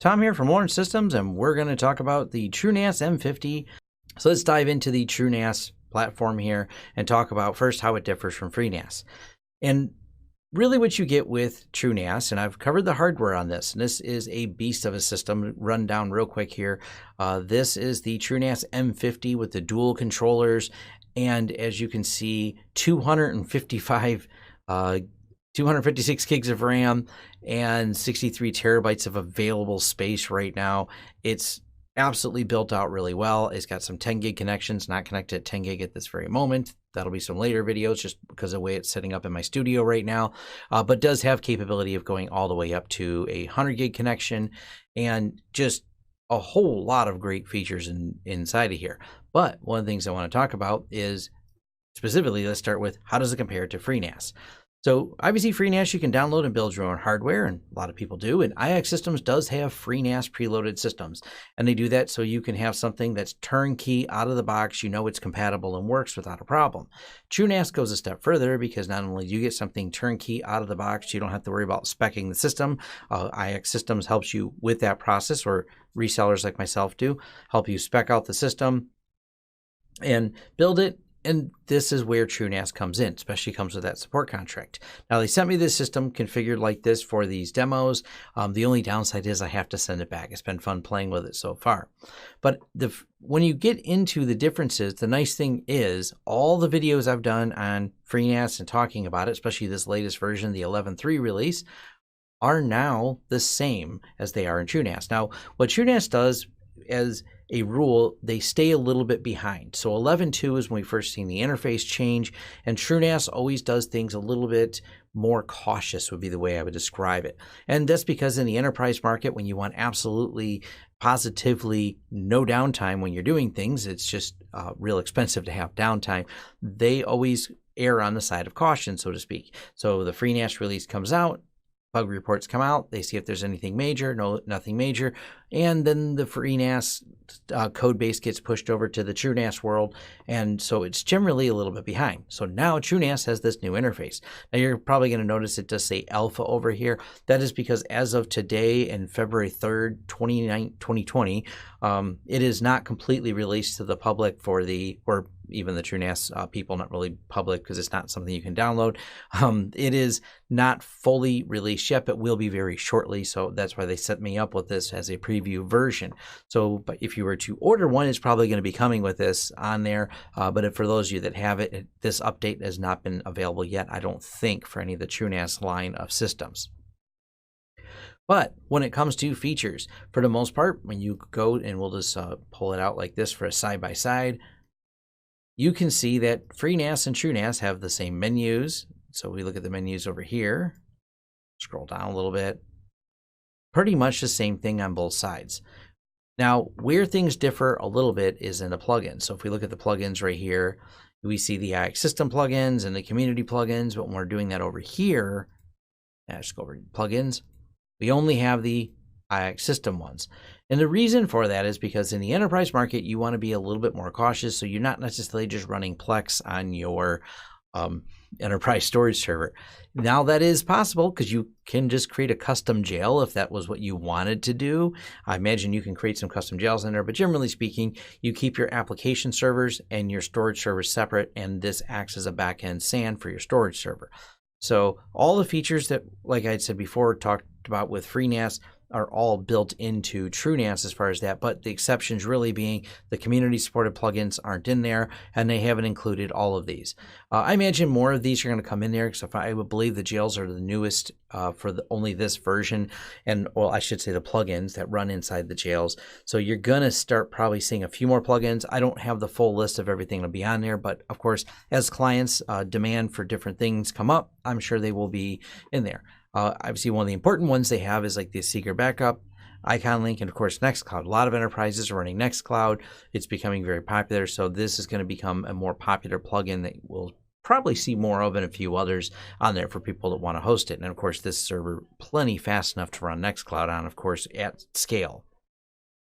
Tom here from Lawrence Systems, and we're going to talk about the TrueNAS M50. So let's dive into the TrueNAS platform here and talk about first how it differs from FreeNAS. And really what you get with TrueNAS, and I've covered the hardware on this, and this is a beast of a system. Run down real quick here. This is the TrueNAS M50 with the dual controllers, and as you can see, 256 gigs of RAM and 63 terabytes of available space right now. It's absolutely built out really well. It's got some 10 gig connections, not connected at 10 gig at this very moment. That'll be some later videos just because of the way it's setting up in my studio right now, but does have capability of going all the way up to a 100 gig connection and just a whole lot of great features inside of here. But one of the things I want to talk about is specifically, let's start with how does it compare to FreeNAS? So obviously FreeNAS you can download and build your own hardware, and a lot of people do, and iSCSI does have FreeNAS preloaded systems, and they do that so you can have something that's turnkey out of the box. You know it's compatible and works without a problem. TrueNAS goes a step further because not only do you get something turnkey out of the box, you don't have to worry about speccing the system. iSCSI helps you with that process, or resellers like myself do, help you spec out the system and build it. And this is where TrueNAS comes in, especially comes with that support contract. Now, they sent me this system configured like this for these demos. The only downside is I have to send it back. It's been fun playing with it so far. But when you get into the differences, the nice thing is all the videos I've done on FreeNAS and talking about it, especially this latest version, the 11.3 release, are now the same as they are in TrueNAS. Now, what TrueNAS does as a rule, they stay a little bit behind. So 11.2 is when we first seen the interface change, and TrueNAS always does things a little bit more cautious would be the way I would describe it. And that's because in the enterprise market, when you want absolutely positively no downtime when you're doing things, it's just real expensive to have downtime. They always err on the side of caution, so to speak. So the FreeNAS release comes out, bug reports come out, they see if there's anything major, nothing major, and then the FreeNAS code base gets pushed over to the TrueNAS world, and so it's generally a little bit behind. So now TrueNAS has this new interface. Now you're probably going to notice it does say alpha over here. That is because as of today and February 3rd, 2020, it is not completely released to the public for the, or even the TrueNAS people, not really public because it's not something you can download. It is not fully released yet, but will be very shortly. So that's why they set me up with this as a preview version. So, but if you were to order one, it's probably going to be coming with this on there. But for those of you that have it, this update has not been available yet, I don't think, for any of the TrueNAS line of systems. But when it comes to features, for the most part, when you go and we'll just pull it out like this for a side-by-side, you can see that FreeNAS and TrueNAS have the same menus. So we look at the menus over here, scroll down a little bit, pretty much the same thing on both sides. Now, where things differ a little bit is in the plugins. So if we look at the plugins right here, we see the iSCSI plugins and the community plugins, but when we're doing that over here, let's go over to plugins, we only have the iSCSI ones. And the reason for that is because in the enterprise market, you want to be a little bit more cautious. So you're not necessarily just running Plex on your enterprise storage server. Now that is possible because you can just create a custom jail if that was what you wanted to do. I imagine you can create some custom jails in there, but generally speaking, you keep your application servers and your storage servers separate, and this acts as a backend SAN for your storage server. So all the features that, like I said before, talked about with FreeNAS are all built into TrueNAS as far as that, but the exceptions really being the community supported plugins aren't in there, and they haven't included all of these. I imagine more of these are going to come in there, because I would believe the jails are the newest for only this version, and well, I should say the plugins that run inside the jails. So you're going to start probably seeing a few more plugins. I don't have the full list of everything to be on there, but of course, as clients demand for different things come up, I'm sure they will be in there. Obviously, one of the important ones they have is like the secret backup, icon link, and of course Nextcloud. A lot of enterprises are running Nextcloud. It's becoming very popular, so this is going to become a more popular plugin that we'll probably see more of, and a few others on there for people that want to host it. And of course, this server plenty fast enough to run Nextcloud on, of course, at scale.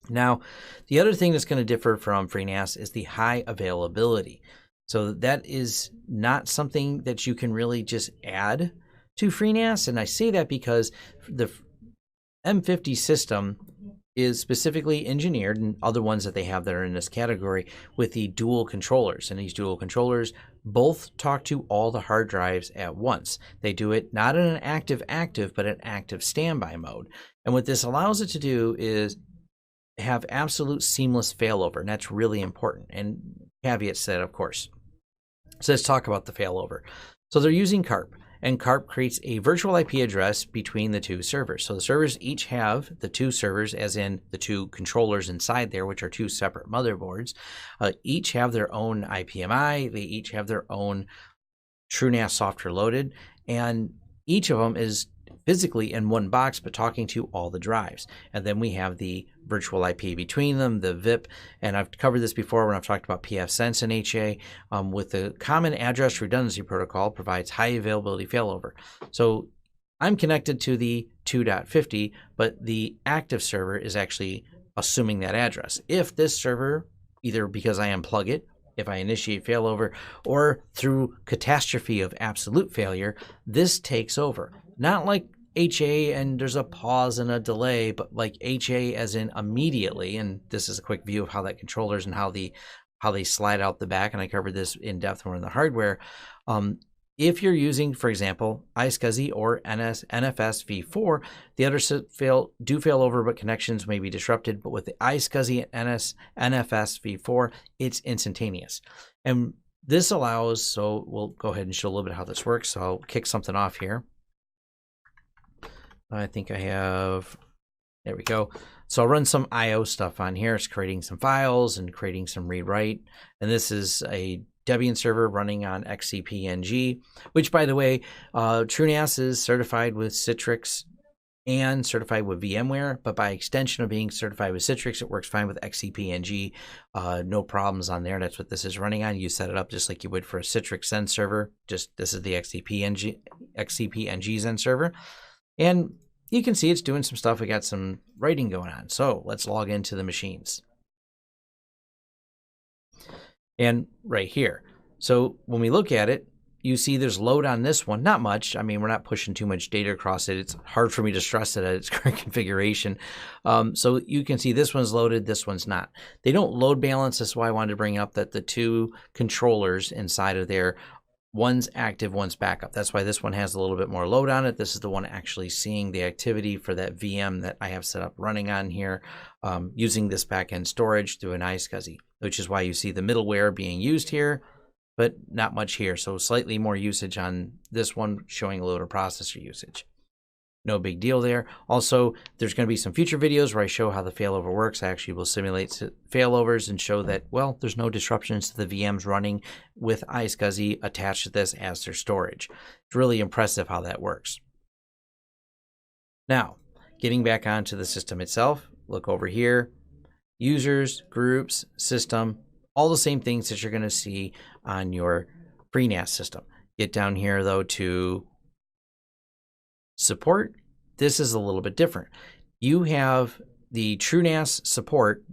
Now, the other thing that's going to differ from FreeNAS is the high availability. So that is not something that you can really just add to FreeNAS, and I say that because the M50 system is specifically engineered, and other ones that they have that are in this category, with the dual controllers. And these dual controllers both talk to all the hard drives at once. They do it not in an active, but an active standby mode. And what this allows it to do is have absolute seamless failover, and that's really important. And caveats to that, of course. So let's talk about the failover. So they're using CARP, and CARP creates a virtual IP address between the two servers. So the servers each have the two servers, as in the two controllers inside there, which are two separate motherboards. Each have their own IPMI. They each have their own TrueNAS software loaded, and each of them is physically in one box, but talking to all the drives. And then we have the virtual IP between them, the VIP, and I've covered this before when I've talked about pfSense and HA. With the common address redundancy protocol, provides high availability failover. So I'm connected to the 2.50, but the active server is actually assuming that address. If this server, either because I unplug it, if I initiate failover, or through catastrophe of absolute failure, this takes over. Not like HA and there's a pause and a delay, but like HA as in immediately. And this is a quick view of how that controllers and how they slide out the back. And I covered this in depth more in the hardware. If you're using, for example, iSCSI or NFS v4, the others do fail over, but connections may be disrupted. But with the iSCSI and NFS v4, it's instantaneous. And this allows, so we'll go ahead and show a little bit how this works. So I'll kick something off here. I think I have, there we go. So I'll run some IO stuff on here. It's creating some files and creating some read-write. And this is a Debian server running on XCP-ng, which, by the way, TrueNAS is certified with Citrix and certified with VMware, but by extension of being certified with Citrix, it works fine with XCP-ng. No problems on there. That's what this is running on. You set it up just like you would for a Citrix Zen server. Just this is the XCP-ng Zen server. And you can see it's doing some stuff. We got some writing going on. So let's log into the machines. And right here. So when we look at it, you see there's load on this one. Not much. I mean, we're not pushing too much data across it. It's hard for me to stress it at its current configuration. So you can see this one's loaded, this one's not. They don't load balance. That's why I wanted to bring up that the two controllers inside of there, one's active, one's backup. That's why this one has a little bit more load on it. This is the one actually seeing the activity for that VM that I have set up running on here, using this backend storage through an iSCSI, which is why you see the middleware being used here, but not much here. So slightly more usage on this one, showing a little processor usage. No big deal there. Also, there's going to be some future videos where I show how the failover works. I actually will simulate failovers and show that, well, there's no disruptions to the VMs running with iSCSI attached to this as their storage. It's really impressive how that works. Now, getting back onto the system itself, look over here, users, groups, system, all the same things that you're going to see on your FreeNAS system. Get down here, though, to support. This is a little bit different. You have the TrueNAS support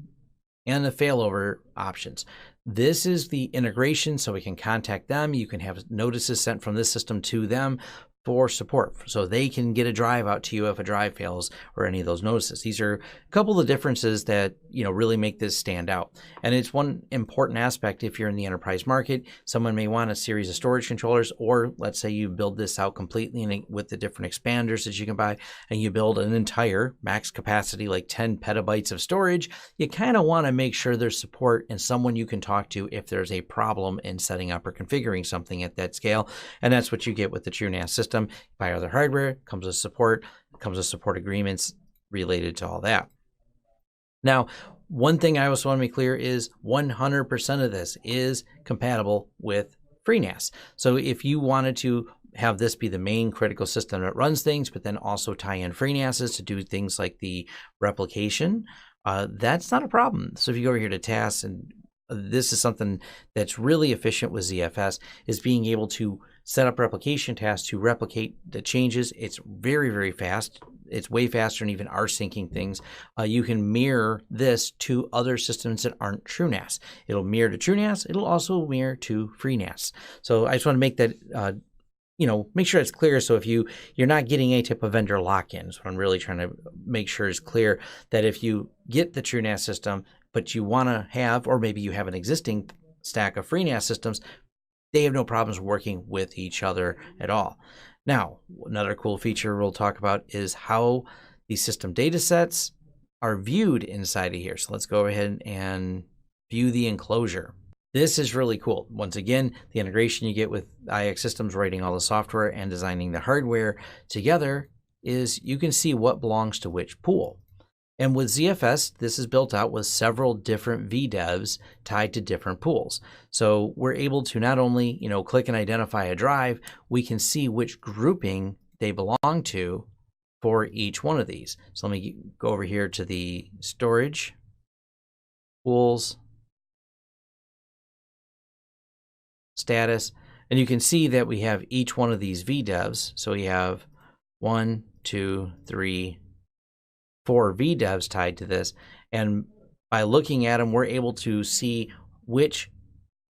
and the failover options. This is the integration, so we can contact them. You can have notices sent from this system to them for support, so they can get a drive out to you if a drive fails or any of those notices. These are a couple of differences that, you know, really make this stand out. And it's one important aspect. If you're in the enterprise market, someone may want a series of storage controllers, or let's say you build this out completely with the different expanders that you can buy, and you build an entire max capacity, like 10 petabytes of storage. You kind of want to make sure there's support and someone you can talk to if there's a problem in setting up or configuring something at that scale. And that's what you get with the TrueNAS system. Buy other hardware, comes with support agreements related to all that. Now, one thing I also want to make clear is 100% of this is compatible with FreeNAS. So if you wanted to have this be the main critical system that runs things, but then also tie in FreeNASes to do things like the replication, that's not a problem. So if you go over here to tasks, and this is something that's really efficient with ZFS, is being able to set up replication tasks to replicate the changes. It's very, very fast. It's way faster than even rsynching things. You can mirror this to other systems that aren't TrueNAS. It'll mirror to TrueNAS. It'll also mirror to FreeNAS. So I just want to make that make sure it's clear. So if you're not getting any type of vendor lock-in, so I'm really trying to make sure it's clear that if you get the TrueNAS system, but you want to have, or maybe you have an existing stack of FreeNAS systems, they have no problems working with each other at all. Now, another cool feature we'll talk about is how these system data sets are viewed inside of here. So let's go ahead and view the enclosure. This is really cool. Once again, the integration you get with IX Systems writing all the software and designing the hardware together is you can see what belongs to which pool. And with ZFS, this is built out with several different VDEVs tied to different pools. So we're able to not only, click and identify a drive, we can see which grouping they belong to for each one of these. So let me go over here to the storage, pools, status, and you can see that we have each one of these VDEVs. So we have 1, 2, 3, 4 VDEVs tied to this, and by looking at them, we're able to see which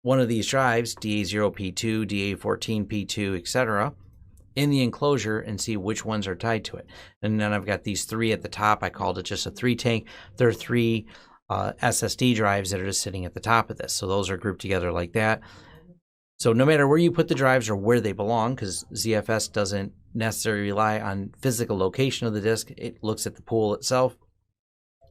one of these drives, DA0P2, DA14P2, etc., in the enclosure and see which ones are tied to it. And then I've got these 3 at the top. I called it just a 3 tank. There are 3 SSD drives that are just sitting at the top of this. So those are grouped together like that. So no matter where you put the drives or where they belong, because ZFS doesn't necessarily rely on physical location of the disk, it looks at the pool itself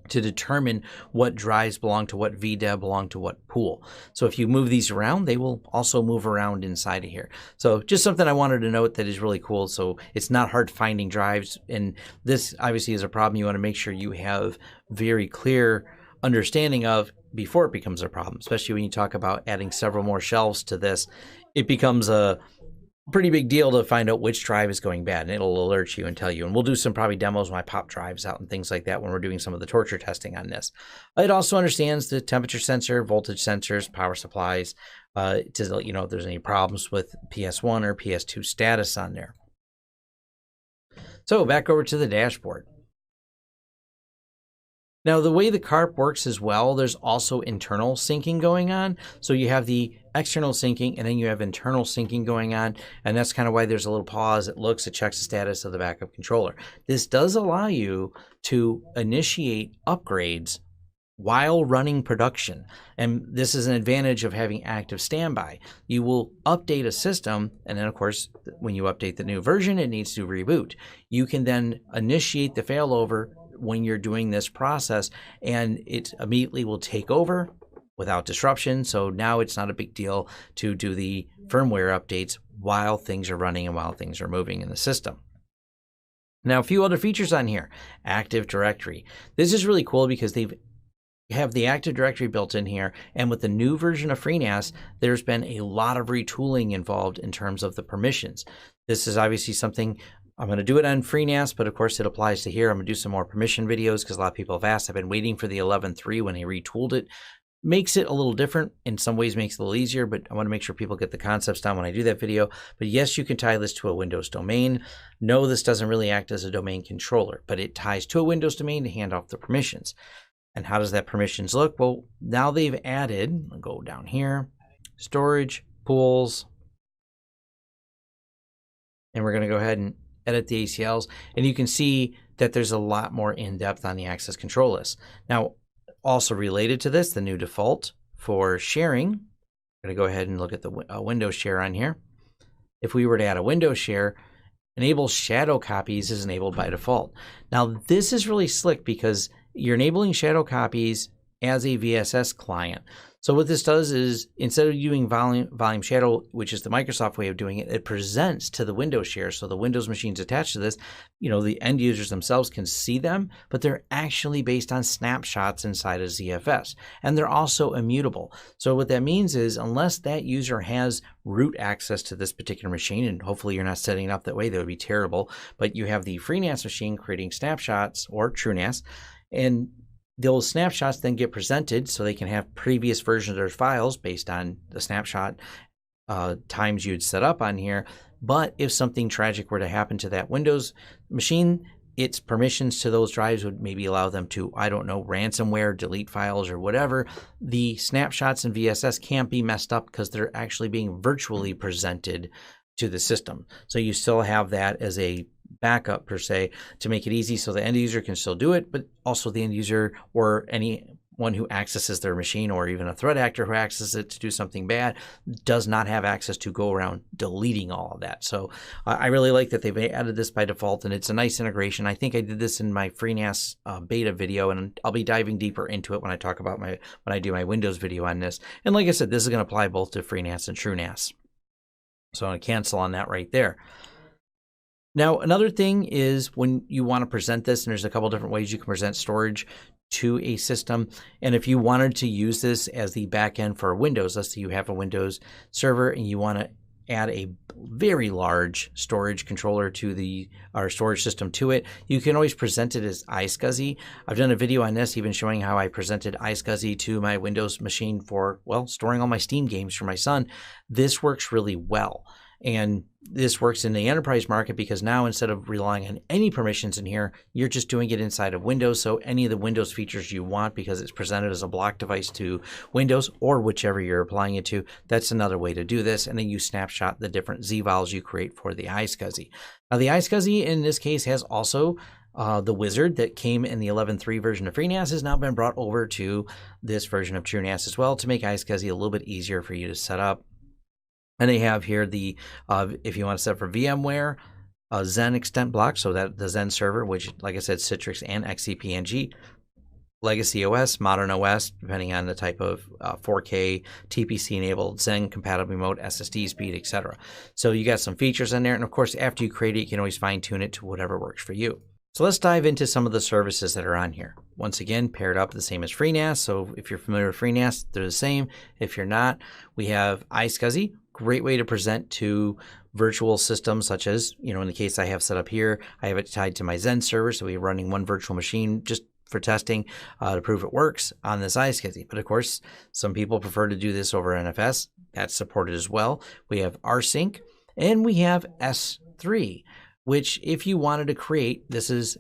to determine what drives belong to what VDEV belong to what pool. So if you move these around, they will also move around inside of here. So just something I wanted to note that is really cool. So it's not hard finding drives. And this obviously is a problem you want to make sure you have very clear understanding of before it becomes a problem, especially when you talk about adding several more shelves to this. It becomes a pretty big deal to find out which drive is going bad, and it'll alert you and tell you. And we'll do some probably demos when I pop drives out and things like that when we're doing some of the torture testing on this. It also understands the temperature sensor, voltage sensors, power supplies, to let you know if there's any problems with PS1 or PS2 status on there. So back over to the dashboard. Now, the way the CARP works as well, there's also internal syncing going on. So you have the external syncing, and then you have internal syncing going on. And that's kind of why there's a little pause. It checks the status of the backup controller. This does allow you to initiate upgrades while running production. And this is an advantage of having active standby. You will update a system, and then of course, when you update the new version, it needs to reboot. You can then initiate the failover when you're doing this process, and it immediately will take over without disruption. So now it's not a big deal to do the firmware updates while things are running and while things are moving in the system. Now, a few other features on here. Active Directory. This is really cool because they have the Active Directory built in here, and with the new version of FreeNAS, there's been a lot of retooling involved in terms of the permissions. This is obviously something I'm going to do it on FreeNAS, but of course it applies to here. I'm going to do some more permission videos because a lot of people have asked. I've been waiting for the 11.3 when they retooled it. Makes it a little different. In some ways makes it a little easier, but I want to make sure people get the concepts down when I do that video. But yes, you can tie this to a Windows domain. No, this doesn't really act as a domain controller, but it ties to a Windows domain to hand off the permissions. And how does that permissions look? Well, now they've added, I'll go down here, storage, pools, and we're going to go ahead and edit the ACLs, and you can see that there's a lot more in-depth on the access control list. Now, also related to this, the new default for sharing, I'm going to go ahead and look at the Windows share on here. If we were to add a Windows share, enable shadow copies is enabled by default. Now, this is really slick because you're enabling shadow copies as a VSS client. So what this does is instead of doing volume shadow, which is the Microsoft way of doing it, it presents to the Windows share. So the Windows machines attached to this, the end users themselves can see them, but they're actually based on snapshots inside of ZFS. And they're also immutable. So what that means is unless that user has root access to this particular machine, and hopefully you're not setting it up that way, that would be terrible, but you have the FreeNAS machine creating snapshots or TrueNAS, and those snapshots then get presented so they can have previous versions of their files based on the snapshot times you'd set up on here. But if something tragic were to happen to that Windows machine, its permissions to those drives would maybe allow them to, I don't know, ransomware, delete files or whatever. The snapshots in VSS can't be messed up because they're actually being virtually presented to the system. So you still have that as a backup per se to make it easy so the end user can still do it, but also the end user or anyone who accesses their machine or even a threat actor who accesses it to do something bad does not have access to go around deleting all of that. So I really like that they've added this by default, and it's a nice integration. I think I did this in my FreeNAS beta video, and I'll be diving deeper into it when I talk about when I do my Windows video on this. And like I said, this is going to apply both to FreeNAS and TrueNAS. So I'm going to cancel on that right there. Now, another thing is when you want to present this, and there's a couple different ways you can present storage to a system. And if you wanted to use this as the backend for Windows, let's say you have a Windows server and you want to add a very large storage controller to our storage system to it, you can always present it as iSCSI. I've done a video on this, even showing how I presented iSCSI to my Windows machine for, well, storing all my Steam games for my son. This works really well. And this works in the enterprise market because now instead of relying on any permissions in here, you're just doing it inside of Windows. So any of the Windows features you want, because it's presented as a block device to Windows or whichever you're applying it to, that's another way to do this. And then you snapshot the different Z files you create for the iSCSI. Now the iSCSI in this case has also the wizard that came in the 11.3 version of FreeNAS has now been brought over to this version of TrueNAS as well to make iSCSI a little bit easier for you to set up. And they have here the, if you want to set for VMware, Zen extent block, so that the Zen server, which, like I said, Citrix and XCP-ng, Legacy OS, Modern OS, depending on the type of 4K, TPC-enabled, Zen compatible remote, SSD speed, etc. So you got some features in there, and of course, after you create it, you can always fine-tune it to whatever works for you. So let's dive into some of the services that are on here. Once again, paired up the same as FreeNAS. So if you're familiar with FreeNAS, they're the same. If you're not, we have iSCSI. Great way to present to virtual systems, such as, in the case I have set up here, I have it tied to my Zen server. So we're running one virtual machine just for testing to prove it works on this iSCSI. But of course, some people prefer to do this over NFS. That's supported as well. We have rsync and we have S3, which if you wanted to create, this is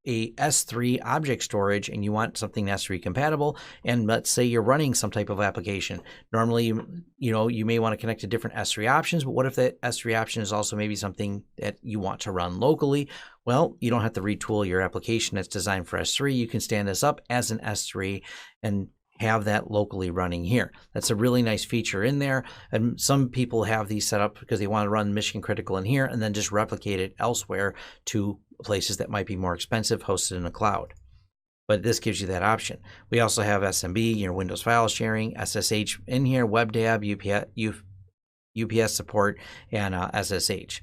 a S3 object storage and you want something S3 compatible, and let's say you're running some type of application. Normally, you may want to connect to different S3 options, but what if that S3 option is also maybe something that you want to run locally? Well, you don't have to retool your application that's designed for S3. You can stand this up as an S3 and have that locally running here. That's a really nice feature in there. And some people have these set up because they want to run mission critical in here and then just replicate it elsewhere to places that might be more expensive, hosted in the cloud. But this gives you that option. We also have SMB, Windows file sharing, SSH in here, WebDAV, UPS support, and SSH.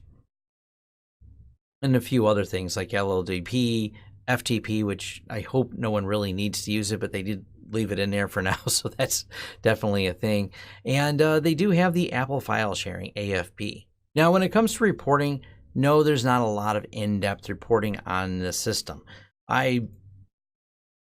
And a few other things like LLDP, FTP, which I hope no one really needs to use it, but they did leave it in there for now, so that's definitely a thing. And they do have the Apple file sharing, AFP. Now, when it comes to reporting, no, there's not a lot of in-depth reporting on the system. I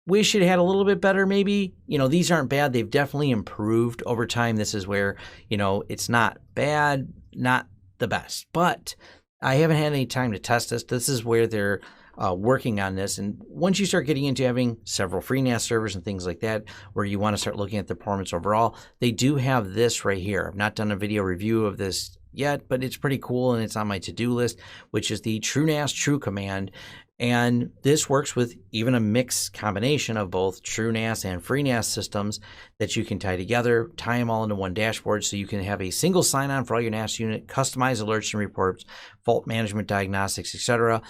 wish it had a little bit better, maybe. These aren't bad. They've definitely improved over time. This is where, it's not bad, not the best. But I haven't had any time to test this. This is where they're working on this. And once you start getting into having several FreeNAS servers and things like that, where you want to start looking at the performance overall, they do have this right here. I've not done a video review of this yet, but it's pretty cool and it's on my to-do list, which is the TrueNAS True command. And this works with even a mixed combination of both TrueNAS and FreeNAS systems that you can tie together, tie them all into one dashboard so you can have a single sign-on for all your NAS unit, customize alerts and reports, fault management diagnostics, etc.,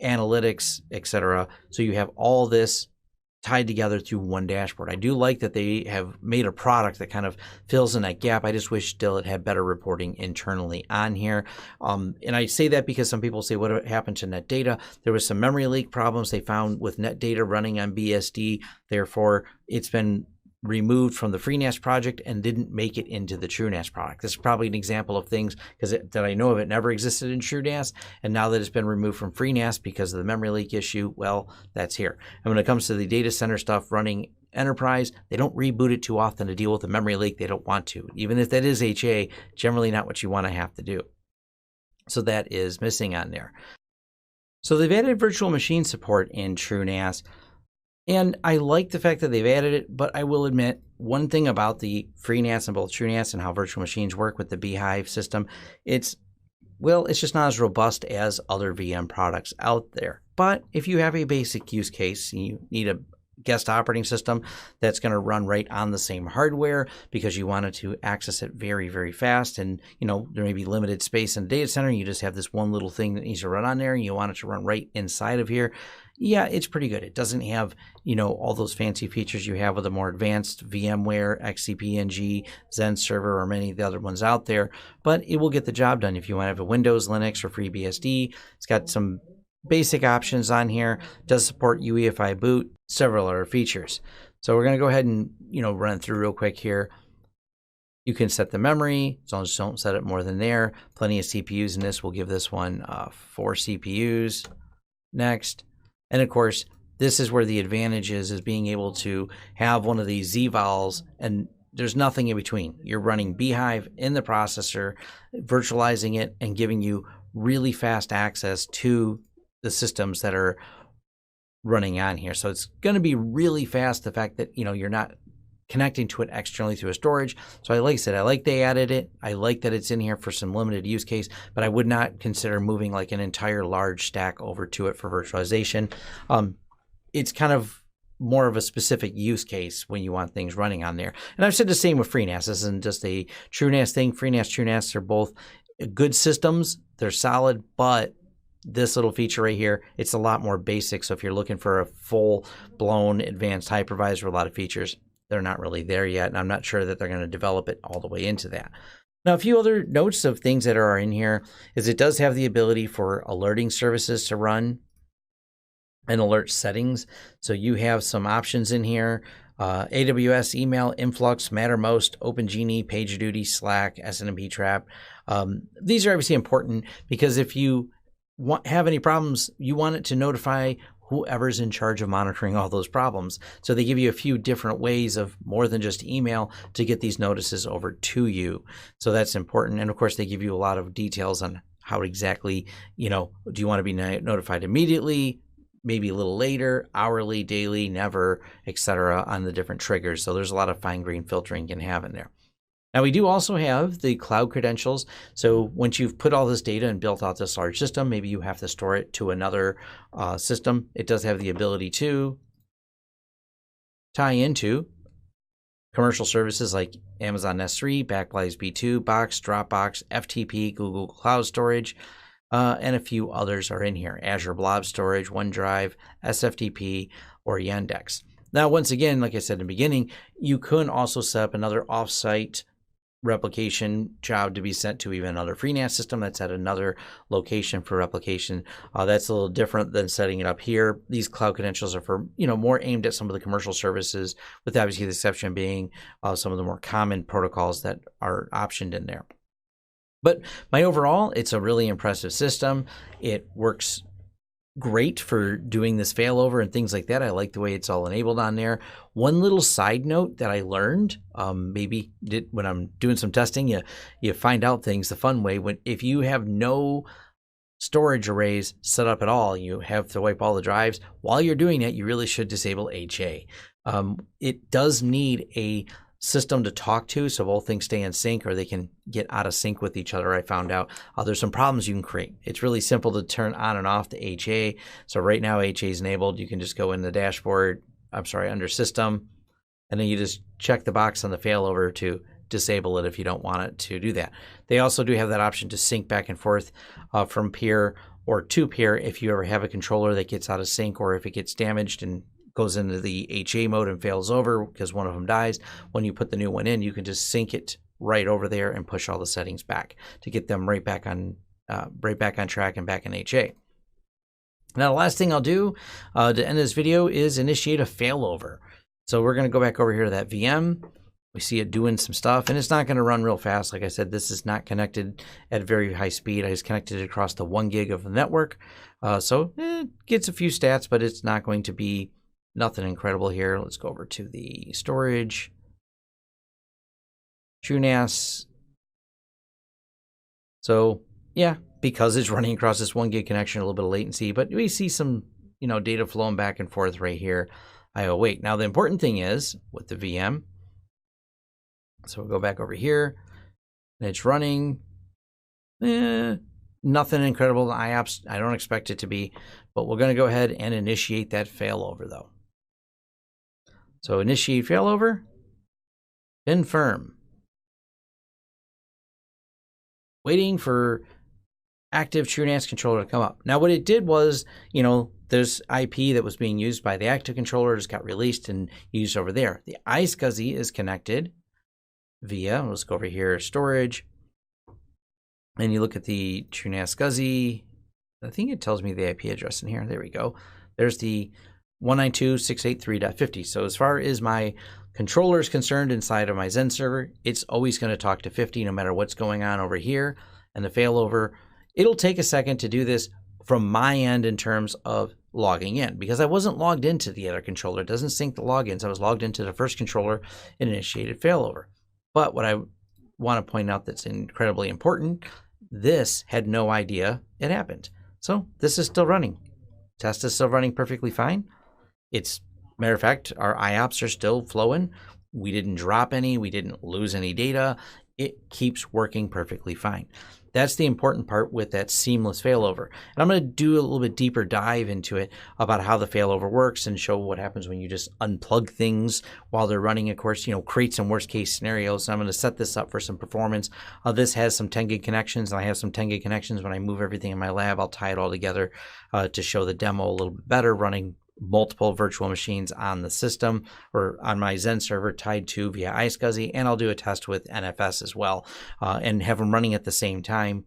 analytics, etc. So you have all this tied together through one dashboard. I do like that they have made a product that kind of fills in that gap. I just wish still it had better reporting internally on here. And I say that because some people say, what happened to net data? There was some memory leak problems they found with net data running on BSD. Therefore, it's been removed from the FreeNAS project and didn't make it into the TrueNAS product. This is probably an example of things that I know of, it never existed in TrueNAS, and now that it's been removed from FreeNAS because of the memory leak issue, well, that's here. And when it comes to the data center stuff running enterprise, they don't reboot it too often to deal with the memory leak. They don't want to. Even if that is HA, generally not what you want to have to do. So that is missing on there. So they've added virtual machine support in TrueNAS. And I like the fact that they've added it, but I will admit one thing about the FreeNAS and both TrueNAS and how virtual machines work with the Beehive system, it's well, it's just not as robust as other VM products out there. But if you have a basic use case, you need a guest operating system that's going to run right on the same hardware because you wanted to access it very, very fast. And, there may be limited space in the data center. You just have this one little thing that needs to run on there and you want it to run right inside of here. Yeah, it's pretty good. It doesn't have, all those fancy features you have with a more advanced VMware, XCP-ng, Zen Server, or many of the other ones out there, but it will get the job done if you want to have a Windows, Linux, or FreeBSD. It's got some basic options on here, does support UEFI boot, several other features. So we're going to go ahead and, run through real quick here. You can set the memory, as long as you don't set it more than there. Plenty of CPUs in this. We'll give this one 4 CPUs. Next. And of course, this is where the advantage is being able to have one of these Z-vols, and there's nothing in between. You're running Beehive in the processor, virtualizing it, and giving you really fast access to the systems that are running on here. So it's going to be really fast, the fact that, you're not connecting to it externally through a storage. So I like they added it. I like that it's in here for some limited use case, but I would not consider moving like an entire large stack over to it for virtualization. It's kind of more of a specific use case when you want things running on there. And I've said the same with FreeNAS. This isn't just a TrueNAS thing. FreeNAS, TrueNAS are both good systems. They're solid, but this little feature right here, it's a lot more basic. So if you're looking for a full-blown advanced hypervisor with a lot of features, they're not really there yet, and I'm not sure that they're going to develop it all the way into that. Now, a few other notes of things that are in here is it does have the ability for alerting services to run and alert settings. So you have some options in here. AWS, email, Influx, Mattermost, OpenGenie, PagerDuty, Slack, SNMP Trap. These are obviously important because if you have any problems, you want it to notify whoever's in charge of monitoring all those problems. So they give you a few different ways of more than just email to get these notices over to you. So that's important. And of course, they give you a lot of details on how exactly, do you want to be notified immediately, maybe a little later, hourly, daily, never, etc. on the different triggers. So there's a lot of fine-grained filtering you can have in there. Now, we do also have the cloud credentials. So once you've put all this data and built out this large system, maybe you have to store it to another system. It does have the ability to tie into commercial services like Amazon S3, Backblaze B2, Box, Dropbox, FTP, Google Cloud Storage, and a few others are in here. Azure Blob Storage, OneDrive, SFTP, or Yandex. Now, once again, like I said in the beginning, you could also set up another offsite replication job to be sent to even another FreeNAS system that's at another location for replication. That's a little different than setting it up here. These cloud credentials are for, more aimed at some of the commercial services, with obviously the exception being some of the more common protocols that are optioned in there. But my overall, it's a really impressive system. It works great for doing this failover and things like that. I like the way it's all enabled on there. One little side note that I learned, when I'm doing some testing, you find out things the fun way. If you have no storage arrays set up at all, you have to wipe all the drives. While you're doing it, you really should disable HA. It does need a system to talk to, so both things stay in sync, or they can get out of sync with each other. I found out there's some problems you can create. It's really simple to turn on and off the HA. So right now HA is enabled. You can just go in the dashboard, under system, and then you just check the box on the failover to disable it if you don't want it to do that. They also do have that option to sync back and forth from peer or to peer if you ever have a controller that gets out of sync, or if it gets damaged and goes into the HA mode and fails over because one of them dies. When you put the new one in, you can just sync it right over there and push all the settings back to get them right back on track and back in HA. Now, the last thing I'll do to end this video is initiate a failover. So we're going to go back over here to that VM. We see it doing some stuff, and it's not going to run real fast. Like I said, this is not connected at very high speed. I just connected it across the 1 gig of the network. So it gets a few stats, but it's not going to be nothing incredible here. Let's go over to the storage. TrueNAS. So yeah, because it's running across this 1 gig connection, a little bit of latency, but we see some, data flowing back and forth right here. IO8. Now the important thing is with the VM. So we'll go back over here, and it's running. Nothing incredible in IOPS. I don't expect it to be, but we're going to go ahead and initiate that failover though. So initiate failover, confirm. Waiting for active TrueNAS controller to come up. Now what it did was, there's IP that was being used by the active controller, just got released and used over there. The iSCSI is connected via, let's go over here, storage, and you look at the TrueNAS SCSI. I think it tells me the IP address in here. There we go. There's the 192.168.3.50. So as far as my controller is concerned inside of my Zen server, it's always going to talk to 50 no matter what's going on over here. And the failover, it'll take a second to do this from my end in terms of logging in, because I wasn't logged into the other controller. It doesn't sync the logins. I was logged into the first controller and initiated failover. But what I want to point out that's incredibly important, this had no idea it happened. So this is still running. Test is still running perfectly fine. It's, matter of fact, our IOPS are still flowing. We didn't drop any. We didn't lose any data. It keeps working perfectly fine. That's the important part with that seamless failover. And I'm going to do a little bit deeper dive into it about how the failover works and show what happens when you just unplug things while they're running. Of course, create some worst case scenarios. So I'm going to set this up for some performance. This has some 10 gig connections, and I have some 10 gig connections. When I move everything in my lab, I'll tie it all together to show the demo a little bit better, running multiple virtual machines on the system or on my Zen server tied to via iSCSI, and I'll do a test with NFS as well and have them running at the same time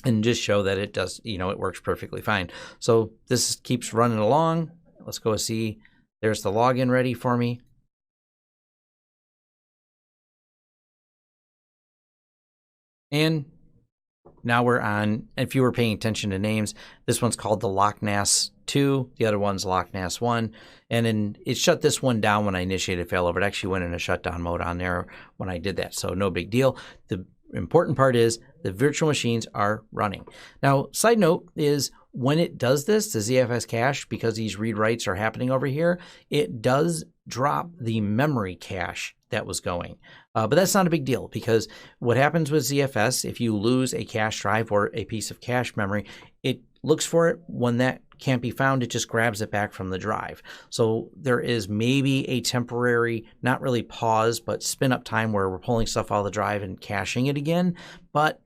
and just show that it does, it works perfectly fine. So this keeps running along. Let's go see. There's the login ready for me. And now we're on, if you were paying attention to names, this one's called the LockNAS 2, the other one's LockNAS 1, and then it shut this one down when I initiated failover. It actually went in a shutdown mode on there when I did that, so no big deal. The important part is the virtual machines are running. Now, side note is when it does this, the ZFS cache, because these read-writes are happening over here, it does drop the memory cache that was going. But that's not a big deal, because what happens with ZFS, if you lose a cache drive or a piece of cache memory, it looks for it. When that can't be found, it just grabs it back from the drive. So there is maybe a temporary, not really pause, but spin up time where we're pulling stuff out of the drive and caching it again. But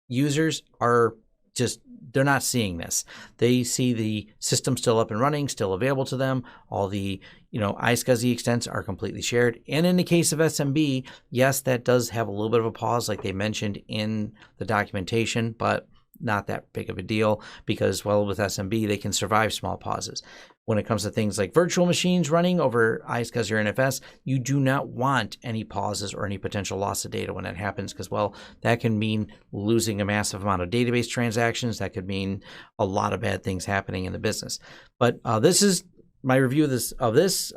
users are just, they're not seeing this. They see the system still up and running, still available to them. All the, iSCSI extents are completely shared. And in the case of SMB, yes, that does have a little bit of a pause like they mentioned in the documentation, but not that big of a deal because, well, with SMB, they can survive small pauses. When it comes to things like virtual machines running over iSCSI or NFS, you do not want any pauses or any potential loss of data when that happens because, well, that can mean losing a massive amount of database transactions. That could mean a lot of bad things happening in the business. But this is my review of this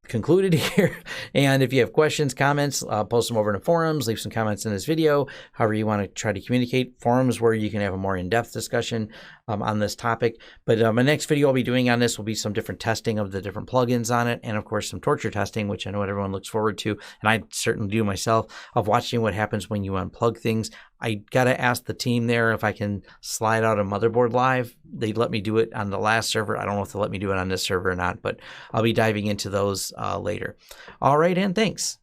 concluded here. And if you have questions, comments, post them over in the forums, leave some comments in this video, however you want to try to communicate. Forums where you can have a more in-depth discussion on this topic. But my next video I'll be doing on this will be some different testing of the different plugins on it, and of course some torture testing, which I know everyone looks forward to, and I certainly do myself, of watching what happens when you unplug things. I gotta ask the team there if I can slide out a motherboard live. They let me do it on the last server. I don't know if they'll let me do it on this server or not, but I'll be diving into those later. All right, and thanks.